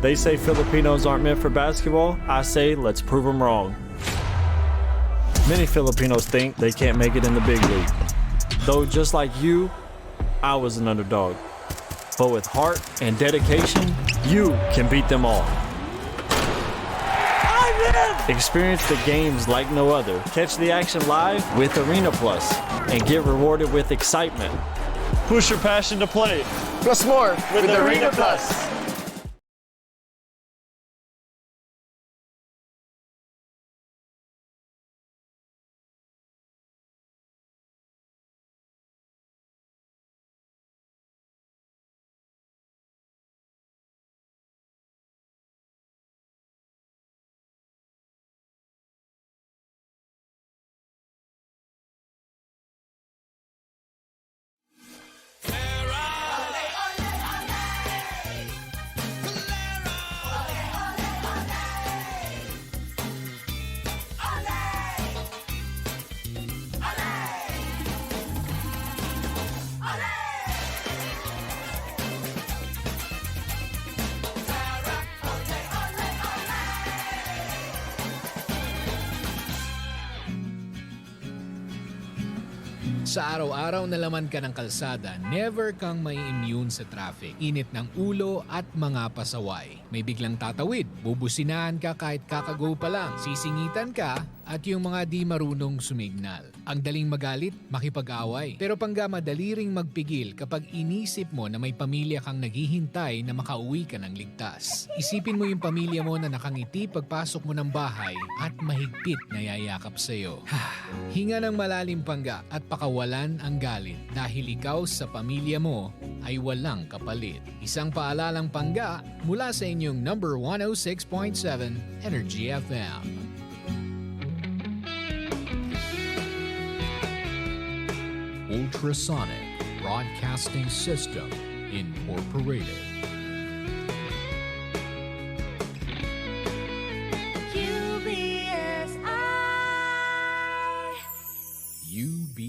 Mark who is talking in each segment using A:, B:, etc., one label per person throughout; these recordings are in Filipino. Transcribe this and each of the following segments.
A: They say Filipinos aren't meant for basketball. I say let's prove them wrong. Many Filipinos think they can't make it in the big league. Though just like you, I was an underdog. But with heart and dedication, you can beat them all. Experience the games like no other. Catch the action live with Arena Plus and get rewarded with excitement. Push your passion to play.
B: Plus more
A: With Arena Plus.
C: Sa araw-araw na laman ka ng kalsada, never kang may immune sa traffic, init ng ulo at mga pasaway. May biglang tatawid, bubusinahan ka kahit kakago pa lang, sisingitan ka at yung mga di marunong sumignal. Ang daling magalit, makipag-away. Pero pangga madali ring magpigil kapag inisip mo na may pamilya kang naghihintay na makauwi ka ng ligtas. Isipin mo yung pamilya mo na nakangiti pagpasok mo ng bahay at mahigpit na yayakap sa'yo. Hinga ng malalim pangga at pakawalan ang galit dahil ikaw sa pamilya mo ay walang kapalit. Isang paalalang pangga mula sa inyong number 106.7 Energy FM. Ultrasonic Broadcasting System Incorporated.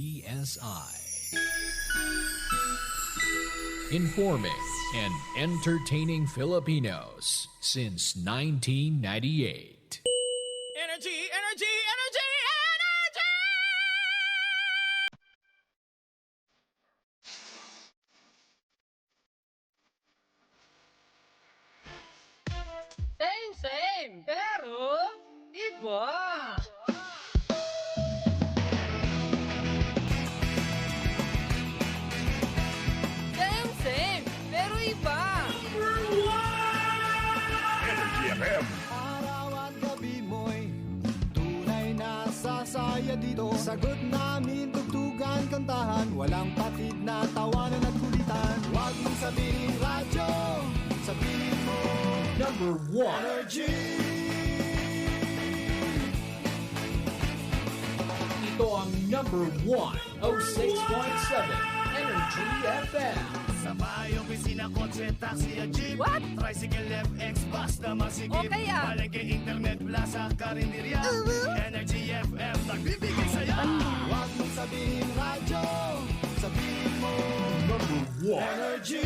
C: UBSI. Informing and entertaining Filipinos since 1998.
D: Energy, energy, energy, energy!
E: Same, pero iba. Same, pero iba.
F: Araw at gabi mo'y tunay na sasaya dito. Sagot namin, tugtugan, kantahan, walang patid na tawanan at kulitan. Huwag mong sabihin radyo, sabihin mo
C: Number 1.
F: Energy.
C: Ito ang number 1, 06.7 Energy FM.
G: Sa bahay, opisina, kotse, taxi at jeep.
E: What?
G: Tricycle, FX, bus na masigip.
E: O kaya?
G: Palengke, internet, plaza, karinderya. Energy FM, nagbibigay saya.
F: Huwag mong sabihin radyo, sabihin mo
C: Number 1.
F: Energy.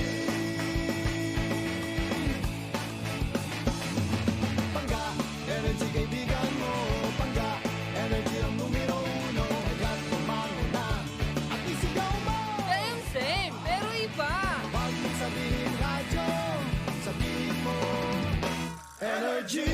F: Pangga, energy kaibigan mo. Pangga, energy ang numero uno. Agad tumango na at isigaw mo.
E: Same, pero iba.
F: Huwag mong sabihin radyo, sabihin mo Energy.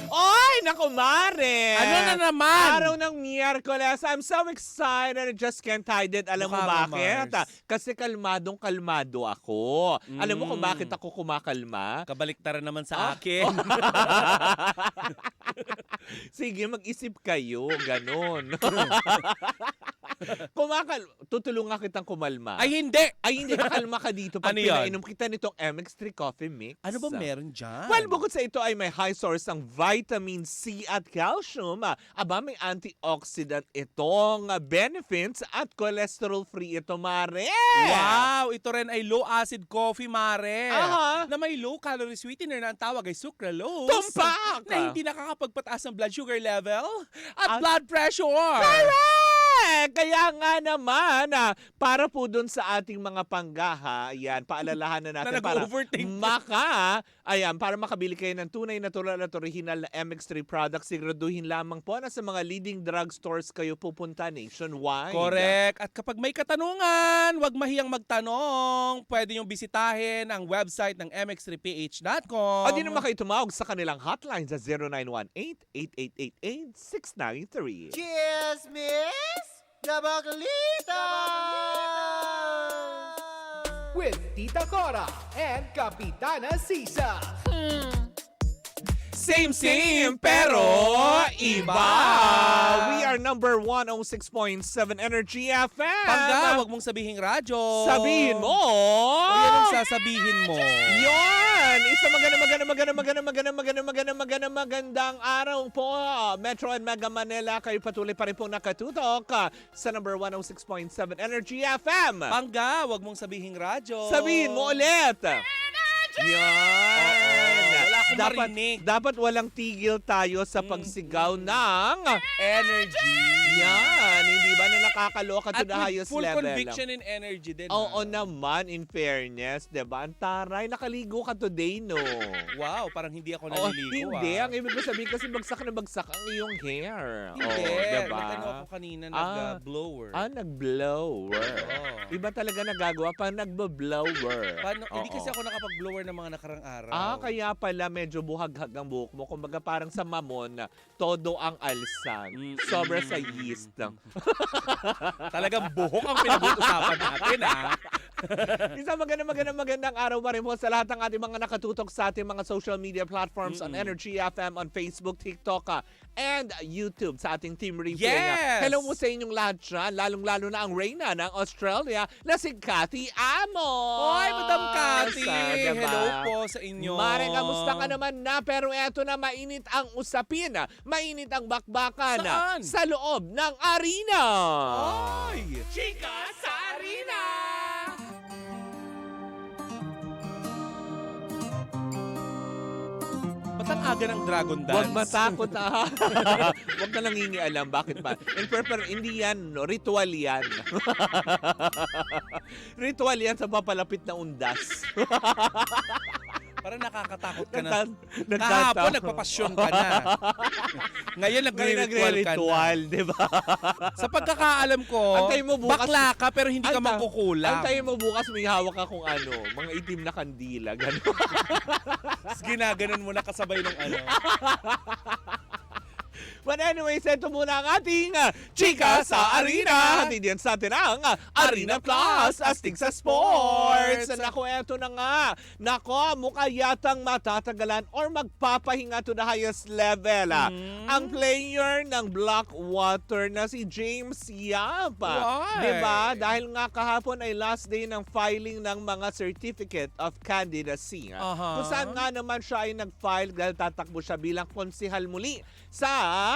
D: Oy, naku, Mare!
B: Ano na naman?
D: Araw ng Miyerkules. I'm so excited. I just can't hide it. Alam mo
B: Mukha mo,
D: bakit?
B: Mars.
D: Kasi kalmadong-kalmado ako. Alam mo kung bakit ako kumakalma?
B: Kabaliktaran naman sa
D: Ah.
B: akin.
D: Sige, mag-isip kayo. Ganon. Tutulungan kitang kumalma.
B: Ay, hindi!
D: Ay, hindi. Kalma ka dito. Pag
B: Ano yan?
D: pinainom kita nitong MX3 Coffee Mix.
B: Ano ba meron dyan?
D: Well, bukod sa ito ay may high source ang vitamin C at calcium. Aba, may antioxidant itong benefits at cholesterol-free ito, Mare.
B: Wow! Ito rin ay low-acid coffee, Mare.
D: Aha.
B: Na may low-calorie sweetener na ang tawag ay sucralose.
D: Tumpak!
B: Na hindi nakakapagpataas ng blood sugar level at
D: At-
B: blood pressure.
D: Correct! Correct! Kaya nga naman, para po dun sa ating mga panggaha, ayan, paalalahanan natin para
B: nag-overthink.
D: para makabili kayo ng tunay, natural at original na MX3 products, siguraduhin lamang po na sa mga leading drugstores kayo pupunta nationwide.
B: Correct. At kapag may katanungan, huwag mahiyang magtanong. Pwede niyong bisitahin ang website ng mx3ph.com.
D: O di naman kayo tumawag sa kanilang hotline sa 0918-8888-693.
F: Cheers, miss! Gabaklita!
C: With Tita Cora and Kapitana Sisa.
D: Same, pero iba. We are number 106.7 Energy FM.
B: Pangga, huwag mong sabihing radyo.
D: Sabihin mo.
B: O yan ang sasabihin mo.
D: Yon! Isa magandang araw po. Metro and Mega Manila, kayo patuloy pa rin po nakatutok sa number 106.7 Energy FM.
B: Pangga, huwag mong sabihing radyo.
D: Sabihin mo ulit. Yan!
B: Wala akong marinig.
D: Dapat walang tigil tayo sa pagsigaw ng
B: Energy.
D: yan. Hindi ba na nakakaloka to
B: At
D: the
B: with
D: highest
B: full
D: level?
B: conviction and energy din.
D: Oo naman, in fairness, diba? Ang taray, nakaligo ka today, no?
B: Wow, parang hindi ako
D: Oo,
B: naliligo.
D: hindi. Ang ibig ko sabihin kasi bagsak na bagsak ang iyong hair.
B: Hindi.
D: Oo, diba?
B: Nag-ano ako kanina, nag-blower.
D: Nag-blower.
B: Oo.
D: Iba talaga nagagawa pa nagbo-blower.
B: Hindi kasi
D: Oo.
B: ako nakapag-blower ng mga nakarang araw.
D: Kaya pala medyo buhaghag ang buhok mo. Kumbaga parang sa mamon, todo ang alsan. Sobra sa yeast.
B: Talagang buhok ang pinag-uusapan natin,
D: Isang magandang araw pa rin po sa lahat ng ating mga nakatutok sa ating mga social media platforms on Energy FM, on Facebook, TikTok, and YouTube sa ating Team Review.
B: Yes!
D: Hello mo sa inyong lahat dyan, lalong-lalo na ang Reyna ng Australia na si Cathy Amos.
B: Hoy, Madam Cathy!
D: Diba?
B: Hello po sa inyo.
D: Mare, kamusta ka naman na? Pero eto na, mainit ang usapin. Mainit ang bakbakan.
B: Saan?
D: Sa loob ng arena.
B: Ay!
D: Chika sa arena!
B: Ba't ang aga ng Dragon Dance?
D: Huwag matakot ha. Huwag ka nangingialam. Bakit ba? Hindi yan, no? Ritual yan. Ritual yan sa papalapit na undas.
B: Parang nakakatakot ka na.
D: Nagtataw.
B: Kahapon, nagpapasyon ka na. Ngayon, nagre-ritual ka na.
D: Ritual, di ba?
B: Sa pagkakaalam ko,
D: Antayin mo bukas-
B: bakla ka pero hindi ka makukulam.
D: Antayin mo bukas may hawak ka kung ano, mga itim na kandila, gano'n.
B: Tapos ginaganon mo na kasabay ng ano.
D: But anyways, ito muna ang ating Chika sa Arena. Hatid yan sa atin ang Arena Plus, astig sa sports. Nako, eto na nga. Nako, mukha yatang matatagalan or magpapahinga to the highest level. Ang player ng Blackwater na si James Yap.
B: Why?
D: Diba? Dahil nga kahapon ay last day ng filing ng mga Certificate of Candidacy. Kung saan nga naman siya ay nag-file dahil tatakbo siya bilang konsihal muli sa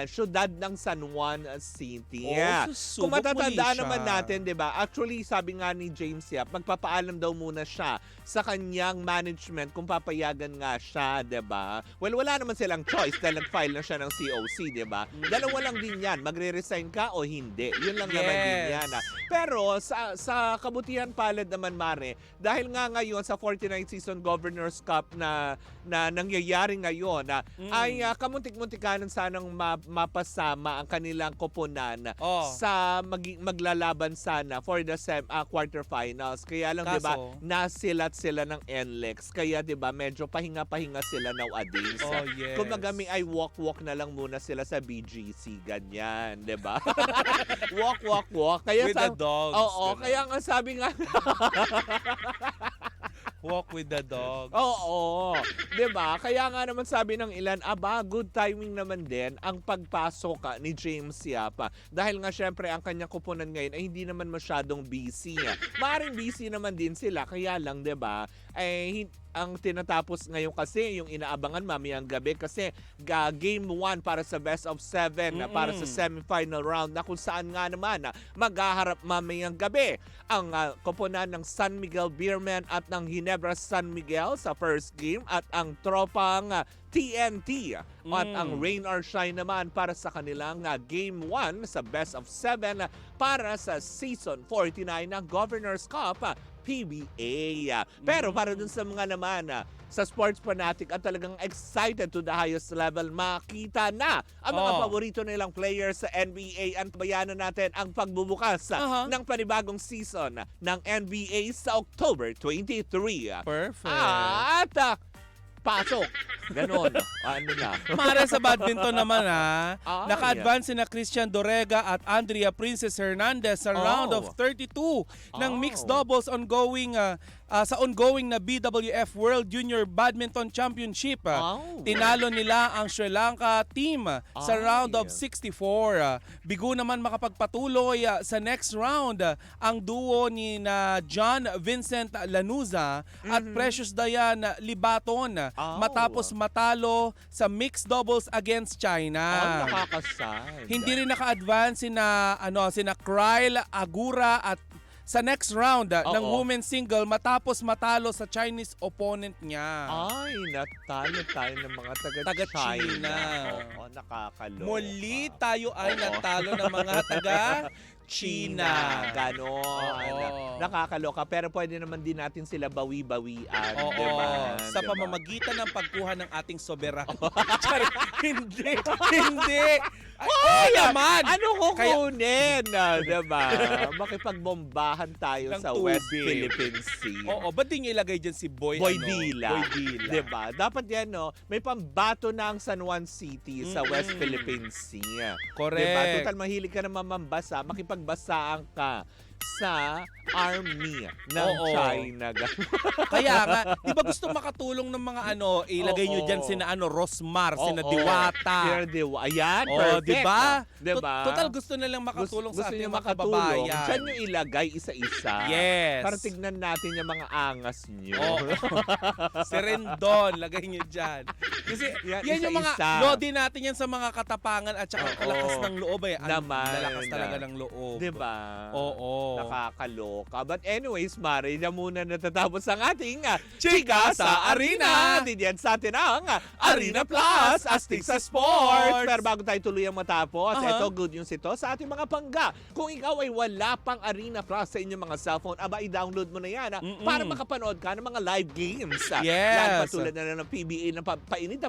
D: syudad ng San Juan City.
B: So
D: Kung matatandaan
B: muli siya.
D: naman natin, 'di ba? Actually, sabi nga ni James Yap, magpapaalam daw muna siya sa kanyang management kung papayagan nga siya, 'di ba? Well, wala naman silang choice dahil nag-file na siya ng COC, 'di ba? Dalawa lang din 'yan, magre-resign ka o hindi. 'Yun lang naman din 'yan. Pero sa kabutihan palad naman, Mare, dahil nga ngayon sa 49th season Governors Cup na nangyayari ngayon, ay kamuntik-muntikanan sanang mapasama ang kanilang koponan sa maglalaban sana for the quarterfinals. Kaya lang, 'di ba, nasilat sila ng NLEX. Kaya 'di ba, medyo pahinga-pahinga sila nowadays.
B: Yes.
D: Kung magami ay walk na lang muna sila sa BGC, ganyan, 'di ba? walk. Kaya
B: With the dogs.
D: Oo,
B: diba?
D: kaya nga sabi nga
B: Walk with the dogs.
D: Oo. 'Di ba? Kaya nga naman sabi ng ilan, good timing naman din ang pagpasok ni James Yap. Dahil nga syempre ang kanyang kupunan ngayon ay hindi naman masyadong busy. Maaring busy naman din sila, kaya lang 'di ba? Ang tinatapos ngayon kasi yung inaabangan mamayang gabi kasi game 1 para sa best of 7 para sa semifinal round na kung saan nga naman maghaharap mamayang gabi ang koponan ng San Miguel Beermen at ng Ginebra San Miguel sa first game at ang tropang TNT. At ang rain or shine naman para sa kanilang Game 1 sa Best of 7 para sa Season 49 ng Governor's Cup PBA. Pero para dun sa mga naman sa sports fanatic at talagang excited to the highest level, makita na ang mga paborito nilang players sa NBA. Antabayanan natin ang pagbubukas ng panibagong season ng NBA sa October 23.
B: Perfect.
D: At pasok. Ganon. Ano na?
B: Para sa badminton naman
D: Ay.
B: naka-advance na Christian Dorega at Andrea Princess Hernandez sa round of 32 ng mixed doubles sa ongoing na BWF World Junior Badminton Championship. Tinalo nila ang Sri Lanka team sa round of 64. Bigo naman makapagpatuloy sa next round ang duo ni na John Vincent Lanuza at Precious Diane Libaton matapos matalo sa mixed doubles against China.
D: Nakakasad.
B: Hindi rin naka-advance sina Kyle Agura at sa next round ng women's single matapos matalo sa Chinese opponent niya.
D: Ay, natalo tayo ng mga taga-China. Oo, nakakaloka.
B: Muli tayo ay natalo ng mga taga-China.
D: Ganon. Nakakaloka. Pero pwede naman din natin sila bawi-bawian.
B: Oo,
D: diba?
B: sa pamamagitan ng pagkuha ng ating soberano. Hindi. Ay, naman!
D: Ano kukunin? Diba? Makipagbombahan tayo
B: Ng
D: sa
B: tubig.
D: West Philippine Sea.
B: Oo, ba't di nyo ilagay dyan si Boy
D: Dila.
B: Boy Dila.
D: Diba? Dapat yan, no? May pambato na ang San Juan City sa West Philippine Sea.
B: Correct.
D: Diba? Total, mahilig ka naman mambasa. Makipagbasaan ka sa army ng China.
B: Kaya nga, di ba gusto makatulong ng mga ilagay nyo dyan sina Rosmar, sina Diwata.
D: Ayan,
B: Oh,
D: perfect.
B: di ba?
D: Diba?
B: Total gusto nilang makatulong sa ating
D: niyo
B: mga kababayan.
D: Diyan nyo ilagay isa-isa.
B: Yes.
D: Para tignan natin yung mga angas nyo.
B: Si Rendon, lagay nyo dyan. Kasi yan yung mga
D: isa-isa.
B: lodi natin yan sa mga katapangan at saka kalakas ng loob.
D: Naman.
B: Lalakas talaga ng loob.
D: Diba?
B: Oo.
D: Nakakaloka. But anyways, Mari, na muna natatapos ang ating
B: Chika sa Arena.
D: Diyan sa atin ang Arena Plus, Astig sa Sports. Pero bago tayo tuluyang matapos, eto good news ito sa ating mga pangga. Kung ikaw ay wala pang Arena Plus sa inyong mga cellphone, i-download mo na yan para makapanood ka ng mga live games.
B: Yes.
D: Yan, patulad na ng PBA na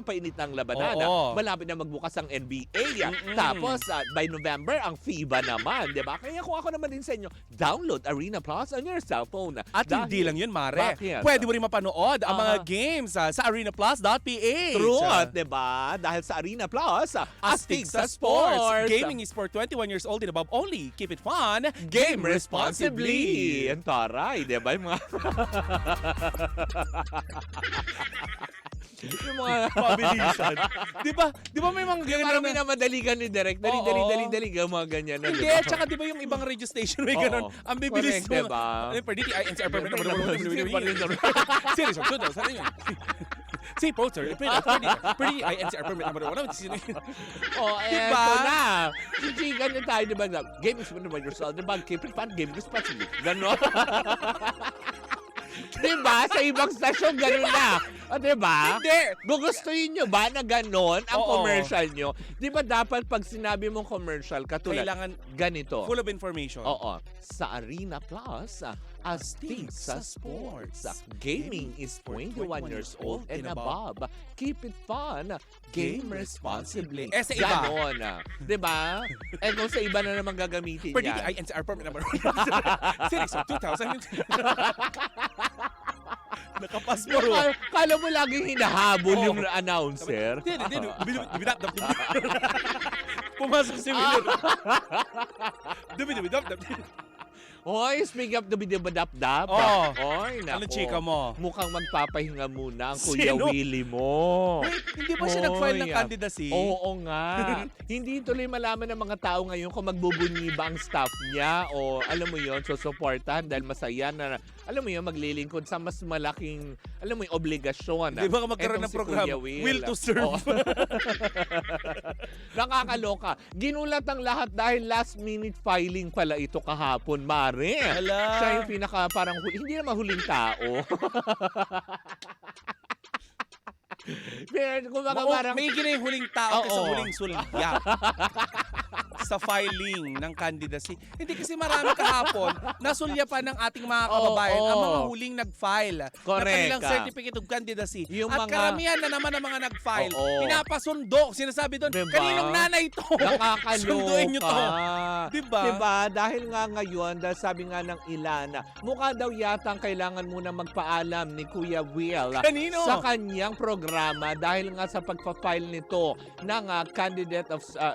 D: painit ng labanan.
B: Oo.
D: Malapit na magbukas ang NBA. Tapos, by November, ang FIBA naman. Diba? Kaya kung ako naman din sa inyo, download Arena Plus on your cellphone.
B: At hindi lang yun, Mare.
D: Bakit?
B: Pwede mo rin mapanood ang mga games sa arenaplus.ph.
D: True, diba? Dahil sa Arena Plus,
B: Astig sa Sports. Gaming is for 21 years old and above only. Keep it fun.
D: Game responsibly. Ang taray, diba? Yung mga... yung mga
B: Pabilisan. Di ba may mga ganyan
D: parang minamadaligan ni Direk. Dali, mga ganyan.
B: Hindi,
D: diba?
B: tsaka di ba yung ibang radio station may ganun. Ang bibilis mo.
D: Diba?
B: Per DTI, NCR, Series of 2000. Si Poster, per DTI, NCR, permit number 1.
D: Diba? Eto na. Chichigan na tayo, diba? Game is for 21 years old. Diba? Keep it fun, game responsibly. Ganon. Diba? Sa ibang stasyon, gano'n na. O, diba?
B: Hindi.
D: Gugustuhin nyo ba na gano'n ang commercial nyo? Diba dapat pag sinabi mong commercial, katulad,
B: Kailangan
D: ganito.
B: full of information.
D: Oo. Sa Arena Plus, astig sa sports. Gaming is 21 years old and above. Keep it fun. Game responsibly.
B: Sa iba.
D: Ganon. Diba? Kung sa iba na naman gagamitin
B: Per
D: yan.
B: DTI, NCR, permit number 1. Series of 2000. Nakapasporo.
D: Kala mo laging hinahabol yung announcer.
B: Pumasok si William.
D: Hoy, speak up dubidibadap-dap.
B: Oh.
D: Hoy, nako.
B: Ano chika mo?
D: Mukhang magpapahinga muna ang Kuya
B: Sino?
D: Willie mo.
B: Wait, hindi ba siya nag-file ng
D: Hoy,
B: candidacy?
D: Oo nga. Hindi tuloy malaman ng mga tao ngayon kung magbubunyi ba ang staff niya o alam mo yon susuportahan dahil masaya na alam mo yun, maglilingkod sa mas malaking, alam mo yung obligasyon.
B: Di ba magkaroon
D: Etong
B: ng
D: si
B: programa,
D: Kuya
B: Will to Serve?
D: Oo. Nakakaloka. Ginulat ang lahat dahil last minute filing pala ito kahapon, Mare.
B: Hala.
D: Siya yung pinaka parang hindi naman huling tao. Kumbaga parang...
B: Maigi na yung huling tao kaysa
D: Oo.
B: huling sulya. Sa filing ng candidacy. Hindi kasi marami kahapon nasulya pa ng ating mga kababayan
D: Oo.
B: ang mga huling nag-file
D: Correct
B: ng kanilang
D: ka.
B: certificate of candidacy.
D: Yung
B: At
D: mga-
B: karamihan na naman ng mga nag-file,
D: Oo.
B: pinapasundo. Sinasabi doon,
D: Diba?
B: kaninong nanay to?
D: Nakakaloka.
B: Sunduin nyo to. Diba?
D: Diba? Dahil nga ngayon, dahil sabi nga ng ilan, mukha daw yata ang kailangan muna magpaalam ni Kuya Will
B: Kanino?
D: sa kanyang programa dahil nga sa pagpa-file nito ng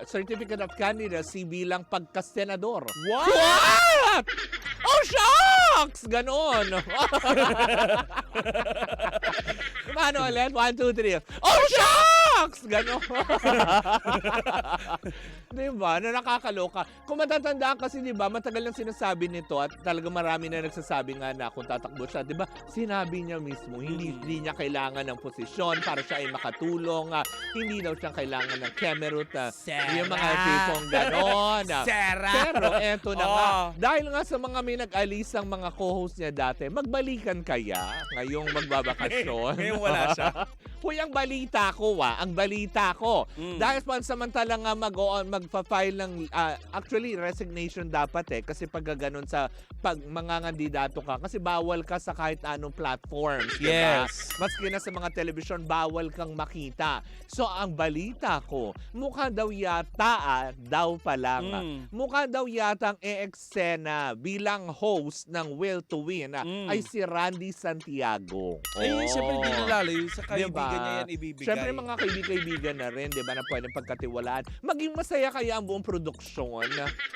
D: Certificate of Candidacy bilang pagka-senador. What? Oh, shucks! Ganon. Paano ulit? 1, 2, 3. Oh, shucks! Ganon. Diba? Na nakakaloka. Kung matatandaan kasi, diba, matagal nang sinasabi nito at talaga marami na nagsasabi nga na kung tatakbo siya, diba, sinabi niya mismo, hindi niya kailangan ng posisyon para siya ay makatulong. Hindi daw siya kailangan ng kemerut. Yung mga tipong ganon.
B: Sarah!
D: Pero eto na nga,
B: Oo.
D: dahil nga sa mga may nag-alisang mga co-host niya dati, magbalikan kaya ngayong magbabakasyon?
B: Ngayon wala siya.
D: Huy, ang balita ko ang balita ko.
B: Mm.
D: Dahil pansamantala nga magpa-file ng, actually resignation dapat kasi pag ganon sa pag mga kandidato ka, kasi bawal ka sa kahit anong platforms. Diba?
B: Yes.
D: Maski na sa mga television, bawal kang makita. So, ang balita ko, mukha daw yata, daw pa lang, mukha daw yata ang e-eksena bilang host ng Will to Win ay si Randy Santiago.
B: Ay, siyempre hindi nalalayo sa kaibigan
D: Diba?
B: niya yan ibibigay.
D: Siyempre mga kaibigan na rin, 'di ba, na pwedeng pagkatiwalaan. Maging masaya kaya ang buong produksyon,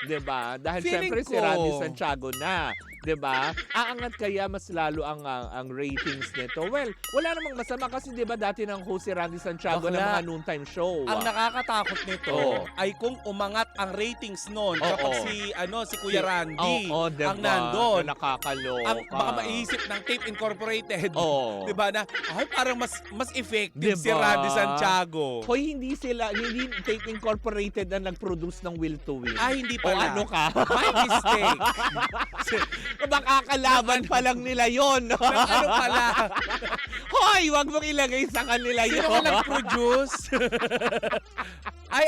D: 'di ba? Dahil
B: Feeling
D: siyempre si
B: ko-
D: Randy Santiago na, 'di ba? Aangat kaya mas lalo ang ratings nito. Well, wala namang masama kasi 'di ba dati nang host si Randy Santiago ng
B: Bakla.
D: mga noontime show.
B: Ang nakakatakot nito
D: Oo.
B: ay kung umangat ang ratings noon
D: Oo.
B: kapag si Kuya Randy
D: diba?
B: ang nandun.
D: Na nakakaloka.
B: Ang baka maisip ng Tape Incorporated.
D: Oo.
B: 'Di ba na ay parang mas effective si
D: Diba?
B: Randy Santiago.
D: Hoy, hindi Tape Incorporated na nag-produce ng Will to Win.
B: Ay, hindi
D: O
B: pala.
D: ano ka?
B: My mistake.
D: Baka kalaban pa lang nila yon.
B: Ano pala?
D: Hoy, wag mong ilagay sa kanila
B: Sino
D: yun.
B: ka nag-produce? Ay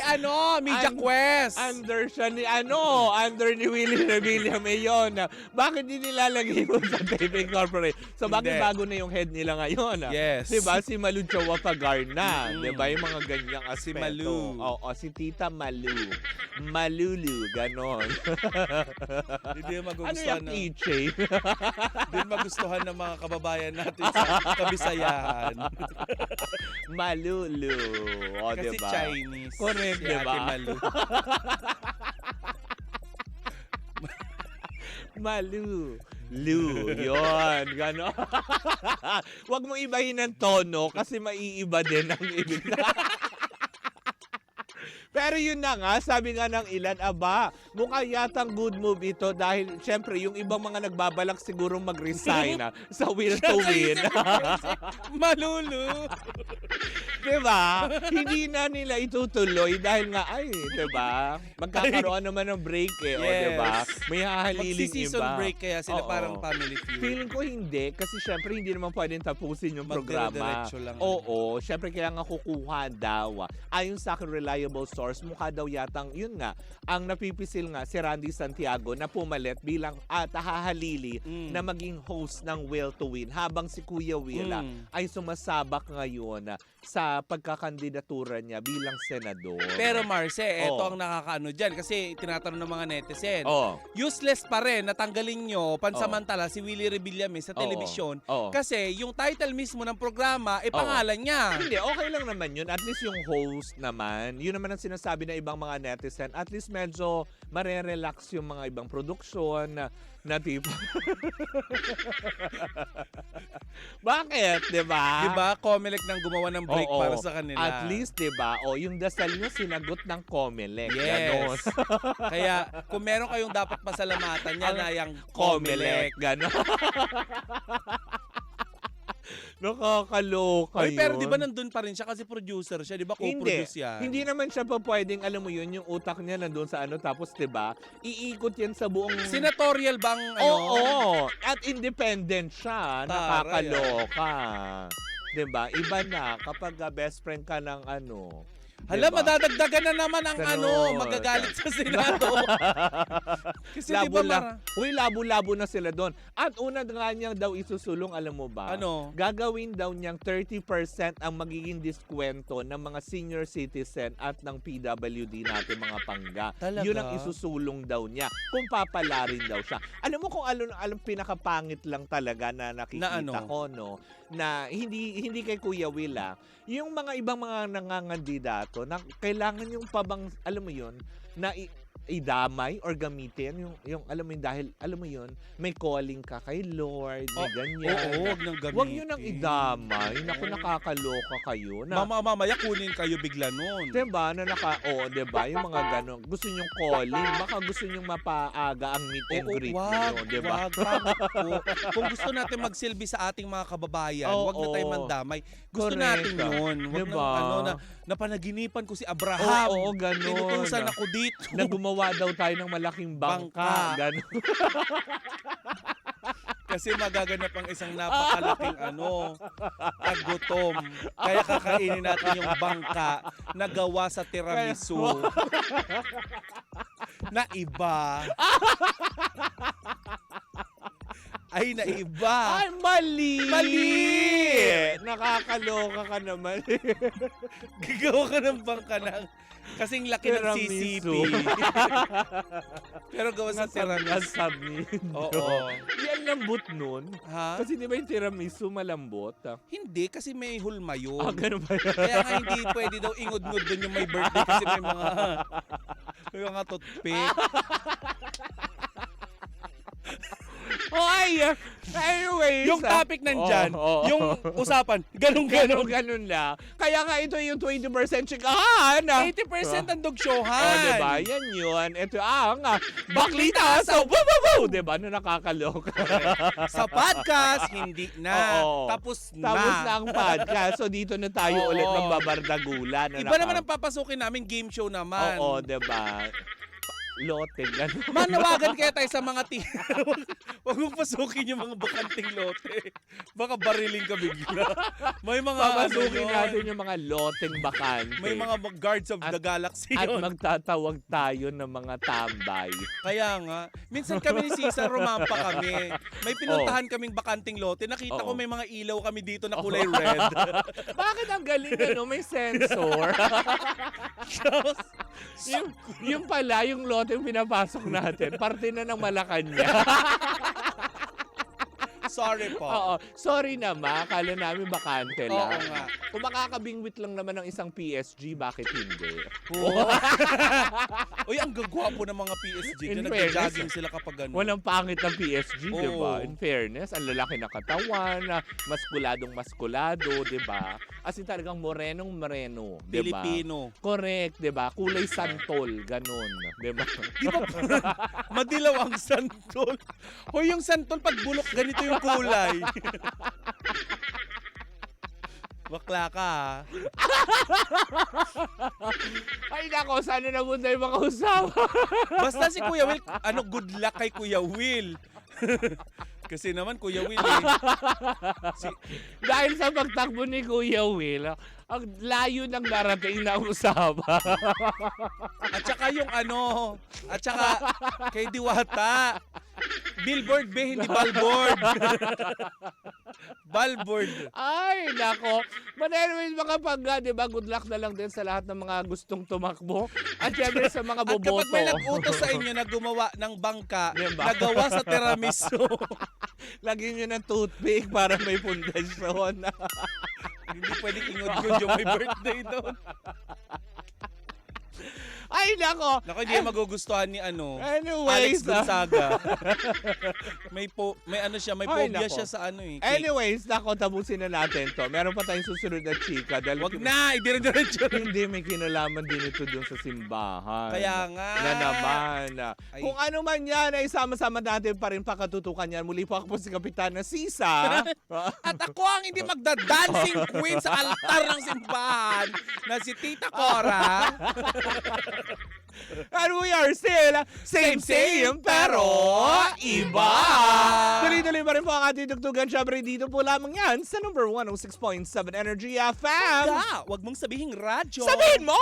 B: Media Quest.
D: Under siya ni under ni Willie Revilla yun. Bakit di nilalagay mo sa Tape Incorporated? So bakit
B: Hindi.
D: bago na yung head nila ngayon?
B: Yes.
D: Diba? Si Malu Chawapagar na. Diba? Yung mga ganyang aspeto.
B: Si Malu.
D: Oo, si Tita Malu. Malulu, ganon.
B: Hindi
D: Ano
B: magugustuhan
D: yung
B: ng
D: keychain?
B: hindi magustuhan ng mga kababayan natin sa Kabisayahan.
D: Malulu. O,
B: Kasi
D: diba?
B: Chinese.
D: Correct,
B: si
D: diba?
B: Ate Malu.
D: Malu. Lu. Yun. Gano'n. Huwag mo ibahin ng tono kasi maiiba din ang ibig. Pero yun na nga, sabi nga ng ilan, mukha yatang good move ito dahil syempre yung ibang mga nagbabalak siguro mag-resign sa Will to Win.
B: Malulu.
D: Diba? Hindi na nila itutuloy dahil nga, diba? Magkakaroon naman ng break O,
B: Yes.
D: diba? May hahaliling
B: Magsi-season
D: iba.
B: break kaya sila
D: Oo.
B: parang family feud.
D: Feeling ko hindi kasi syempre hindi naman pwedeng tapusin yung programa.
B: Magdire-diretso lang.
D: Oo, syempre kailangan kukuha daw. Ayon sa akin reliable source, mukha daw yatang yun nga, ang napipisil nga si Randy Santiago na pumalit bilang hahalili na maging host ng Will to Win habang si Kuya Will ay sumasabak ngayon sa pagkakandidatura niya bilang senador.
B: Pero Marce, eto
D: Oh.
B: ang nakakaano dyan kasi tinatanong ng mga netizen.
D: Oh.
B: Useless pa rin, natanggalin nyo pansamantala si Willie Revillame sa
D: Oo.
B: telebisyon
D: Oo.
B: kasi yung title mismo ng programa pangalan niya.
D: Hindi, okay lang naman yun. At least yung host naman, yun naman ang sinasabi ng ibang mga netizen. At least medyo marerelax yung mga ibang produksyon na tipo. Bakit? Diba?
B: Diba? Comelec nang gumawa ng break
D: Oo.
B: para sa kanila.
D: At least, diba? O, yung dasal nyo sinagot ng Comelec. Ganon.
B: Yes. Kaya kung meron kayong dapat pasalamatan yan na yung
D: Comelec.
B: Comelec.
D: Ganon. Nakakaloka
B: Oy, pero
D: yun.
B: di ba nandun pa rin siya kasi producer siya, di ba? Co-produce yan.
D: Hindi naman siya pa pwedeng, alam mo yun, yung utak niya nandun sa tapos 'di ba? Iikot yan sa buong
B: Senatorial bang
D: Oo, at independent siya.
B: Taray,
D: Nakakaloka. 'Diba? Iba na kapag best friend ka ng ano.
B: Hala,
D: diba?
B: madadagdagan na naman ang
D: Ganon.
B: magagalit sa Senado. Kasi di ba
D: labo-labo na sila doon. At una nga niyang daw isusulong, alam mo ba?
B: Ano?
D: Gagawin daw niyang 30% ang magiging diskwento ng mga senior citizen at ng PWD natin mga pangga.
B: Talaga?
D: Yun ang isusulong daw niya. Kung papalarin daw siya. Alam mo kung alam pinakapangit lang talaga na nakikita
B: Na ano?
D: ko, no? Na hindi kay Kuya Will, yung mga ibang mga nangangandidato na kailangan yung pabang, alam mo yun, na idamay or gamitin yung alam mo yun, dahil alam mo yun, may calling ka kay Lord, may ganyan.
B: Oo, wag nang gamitin.
D: Huwag nyo nang idamay. Naku, nakakaloka kayo. Na,
B: Mamaya kunin kayo bigla nun.
D: diba? Na diba? Yung mga ganon. Gusto nyong calling. Baka gusto nyong mapaaga ang meet and greet nyo. Diba?
B: Wag, pangit po. Kung gusto natin magsilbi sa ating mga kababayan, wag na tayo mandamay. Gusto
D: Correct.
B: natin yun. Wag
D: Diba?
B: na napanaginipan ko si Abraham.
D: Oo, ganon.
B: Tinutusan ako dito.
D: Na gumawa daw tayo ng malaking bangka. Ganon.
B: Kasi magaganap ang isang napakalaking tagutom. Kaya kakainin natin yung bangka na gawa sa tiramisu. Na iba. Ay, na iba.
D: Ay, mali!
B: Mali!
D: Nakakaloka ka naman.
B: Gagawa ka ng bangka ng kasing laki ng
D: Tiramisu.
B: CCP. Pero gawa sa tiramisu.
D: Nasabni.
B: Oo.
D: Yan lambot nun.
B: Ha?
D: Kasi di ba yung tiramisu malambot?
B: Hindi, kasi may hulma yun.
D: Ganun ba yan?
B: Kaya nga hindi pwede daw ingod-ngod dun yung may birthday kasi may mga toothpick.
D: Oy! Anyways.
B: Yung topic nandyan,
D: Oo.
B: yung usapan, ganun-ganun.
D: Ganun lang. Kaya nga ito yung 20% chikahan.
B: 80% ang dugsyuhan.
D: Diba? Yan yun. Ito ang baklita sa woo! Diba? Na nakakaloka.
B: Sa podcast, hindi na.
D: Oo.
B: Tapos na.
D: Tapos na ang podcast. So dito na tayo
B: Oo.
D: ulit magbabardagulan.
B: Iba naman ang papasukin namin, game show naman.
D: Oo, diba? Lote, gano'n.
B: Manawagan kaya tayo sa mga Huwag mong pasukin yung mga bakanting lote. Baka bariling ka bigla. May mga
D: Papasukin
B: yun.
D: natin yung mga loteng bakante.
B: May mga guards of the galaxy
D: At
B: yun.
D: magtatawag tayo ng mga tambay.
B: Kaya nga, minsan kami ni Cesar rumampa kami. May pinuntahan kaming bakanting lote. Nakita ko
D: Oo.
B: may mga ilaw kami dito na kulay red.
D: Bakit ang galing May sensor. yung pala, yung lote yung pinapasok natin, parte na ng Malacanang.
B: Sorry po.
D: Oo. Sorry naman, akala namin bakante lang.
B: Oo nga.
D: Kung makakabingwit lang naman ng isang PSG, bakit hindi?
B: Uy, ang gagwapo ng mga PSG.
D: In
B: Na
D: fairness,
B: nag-jogging sila kapag ano.
D: Walang pangit ng PSG, di ba?
B: Oo.
D: In fairness, ang lalaki na katawan, maskuladong-maskulado, di ba? As in talagang morenong-moreno, di ba?
B: Pilipino.
D: Correct, di ba? Kulay santol, ganun, di ba?
B: Di ba madilaw ang santol? O yung santol pag bulok, ganito yung kulay. Bakla ka, ha?
D: Ay nako, sana nabunda yung mga usawa.
B: Basta si Kuya Will, good luck kay Kuya Will. Kasi naman, Kuya Will,
D: Dahil sa pagtakbo ni Kuya Will, ang layo ng narating na usawa.
B: At saka yung at saka kay Diwata. Billboard be, hindi ballboard. Ballboard.
D: Ay, nako. But anyways, mga pangga, di ba? Good luck na lang din sa lahat ng mga gustong tumakbo. At syempre sa mga
B: At
D: boboto.
B: kapag may nag-utos sa inyo na gumawa ng bangka,
D: Diba?
B: na gawa sa tiramisu,
D: Lagyan nyo ng toothpick para may pundasyon.
B: hindi pwedeng ingod-ngod yung may birthday doon.
D: Ay, nako.
B: Naku, hindi yan magugustuhan ni
D: Anyways,
B: Alex Gonzaga. may
D: Ay,
B: phobia
D: nako.
B: siya sa cake.
D: Anyways, nako, tapusin na natin to. Meron pa tayong susunod na chika. Dahil
B: Wag na, idire-diretso.
D: Hindi, may kinalaman din ito dun sa simbahan.
B: Kaya nga.
D: Na naman.
B: Ay.
D: Kung ano man yan, ay sama-sama natin pa rin pakatutukan yan. Muli po ako po si Kapitan na Sisa.
B: At ako ang hindi magda-dancing queen sa altar ng simbahan na si Tita Cora.
D: And we are still same, pero iba. Tuloy-tuloy pa rin po ang ating tugtugan. Siyempre, dito po lamang yan sa number 106.7 Energy FM.
B: Wag mong sabihing radyo.
D: Sabihin mo!